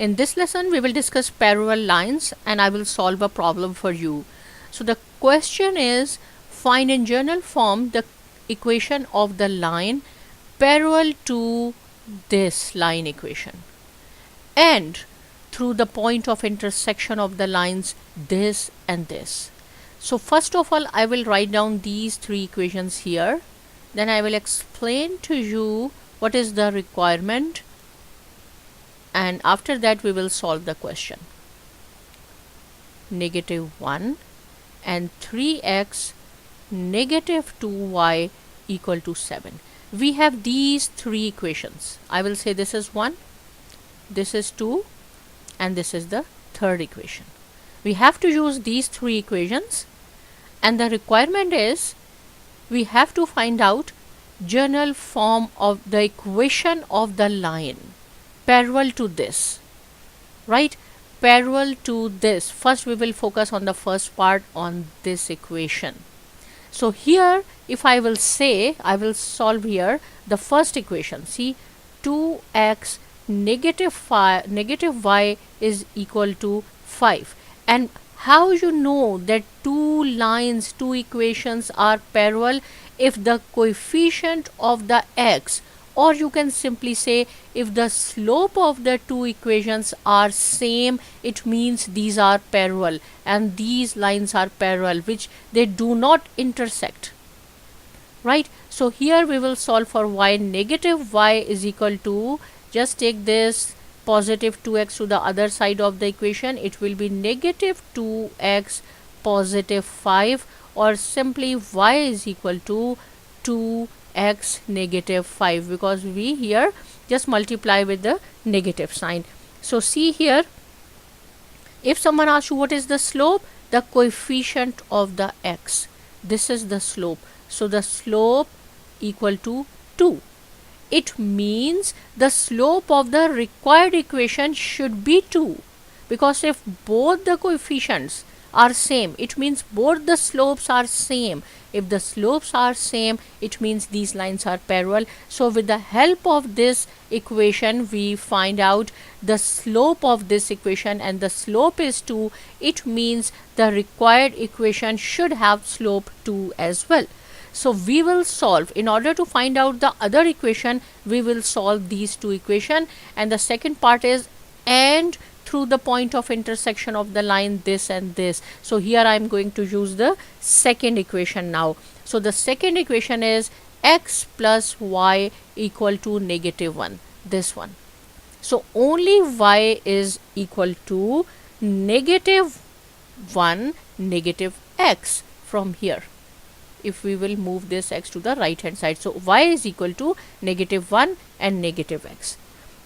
In this lesson, we will discuss parallel lines and I will solve a problem for you. So the question is, find in journal form the equation of the line parallel to this line equation and through the point of intersection of the lines this and this. So first of all, I will write down these three equations here. Then I will explain to you what is the requirement, and after that we will solve the question. -1 and 3x -2y equal to 7. We have these three equations. I will say this is 1, this is 2, and this is the third equation. We have to use these three equations, and the requirement is we have to find out journal form of the equation of the line parallel to this, right? Parallel to this. First we will focus on the first part, on this equation. So here if I will say, I will solve here the first equation. See, 2x -y is equal to 5. And how you know that two lines, two equations are parallel? If the coefficient of the x, or you can simply say if the slope of the two equations are same, it means these are parallel and these lines are parallel, which they do not intersect, right? So here we will solve for y. -y is equal to, just take this positive 2x to the other side of the equation, it will be -2x positive 5, or simply y is equal to 2x -5, because we here just multiply with the negative sign. So see here, if someone asks you what is the slope, the coefficient of the x, this is the slope. So the slope equal to 2. It means the slope of the required equation should be 2, because if both the coefficients are same, it means both the slopes are same. If the slopes are same, it means these lines are parallel. So with the help of this equation, we find out the slope of this equation, and the slope is 2. It means the required equation should have slope 2 as well. So we will solve, in order to find out the other equation, we will solve these two equations. And the second part is, and through the point of intersection of the line this and this. So here I am going to use the second equation now. So the second equation is x plus y equal to -1, this one. So only y is equal to -1 -x from here. If we will move this x to the right hand side, so y is equal to -1 and -x.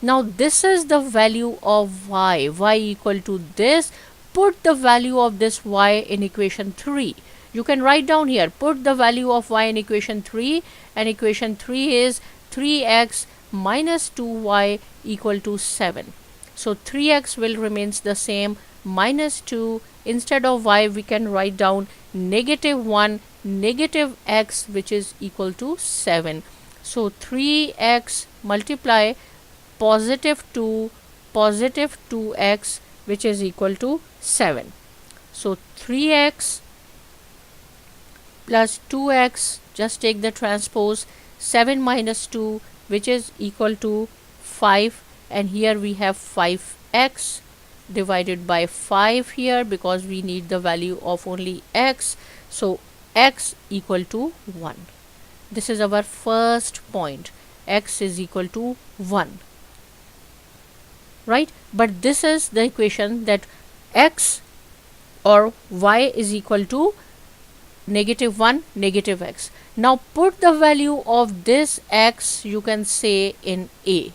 Now this is the value of y equal to this. Put the value of this y in equation 3. You can write down here, put the value of y in equation 3, and equation 3 is 3x -2y equal to 7. So 3x will remains the same, -2, instead of y we can write down -1 -x, which is equal to 7. So 3x multiply +2 +2x, which is equal to 7. So 3x plus 2x, just take the transpose, 7 minus 2, which is equal to 5, and here we have 5x divided by 5 here, because we need the value of only x. So x equal to 1. This is our first point, x is equal to 1, right? But this is the equation that x or y is equal to -1 -x. Now put the value of this x, you can say, in a,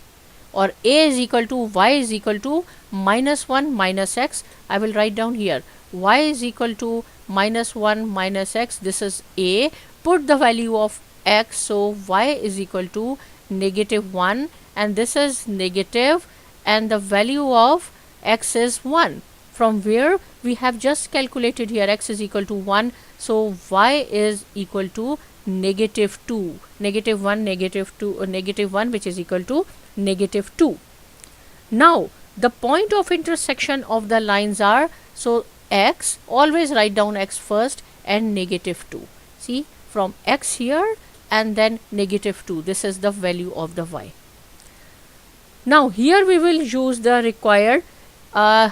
or a is equal to y is equal to -1 -x. I will write down here y is equal to -1 -x. This is a. Put the value of x, so y is equal to -1, and this is negative, and the value of x is 1, from where we have just calculated here x is equal to 1. So y is equal to -2, -1 -2, -1, which is equal to -2. Now the point of intersection of the lines are, so x, always write down x first, and -2. See, from x here and then -2, this is the value of the y. Now here we will use the required,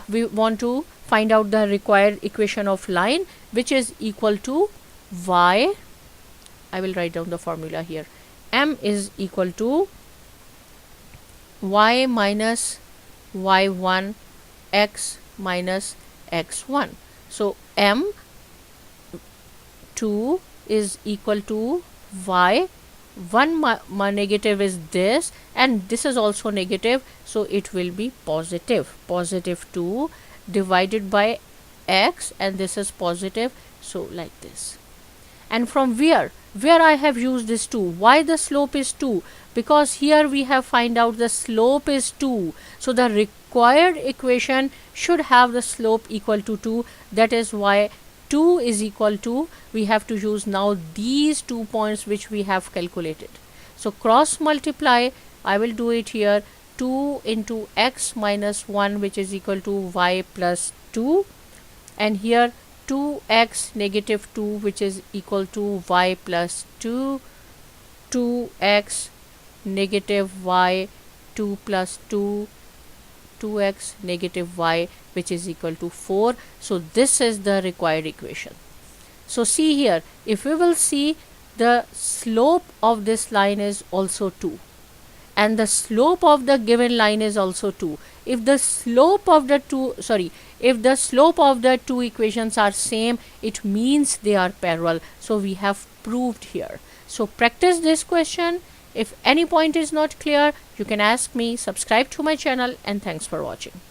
we want to find out the required equation of line, which is equal to y, I will write down the formula here, m is equal to y minus y1 x minus x1. So m2 is equal to y, one negative is this, and this is also negative, so it will be positive, positive 2 divided by x, and this is positive, so like this. And from where I have used this 2, why the slope is 2? Because here we have find out the slope is 2, so the required equation should have the slope equal to 2. That is why 2 is equal to, we have to use now these 2 points which we have calculated. So cross multiply, I will do it here, 2 into x minus 1, which is equal to y plus 2, and here 2x negative 2, which is equal to y plus 2, 2x negative y 2 plus 2, 2x negative y, which is equal to 4. So this is the required equation. So see here, if we will see, the slope of this line is also 2, and the slope of the given line is also 2. If the slope of the two equations are same, it means they are parallel. So we have proved here. So practice this question. If any point is not clear, you can ask me. Subscribe to my channel, and thanks for watching.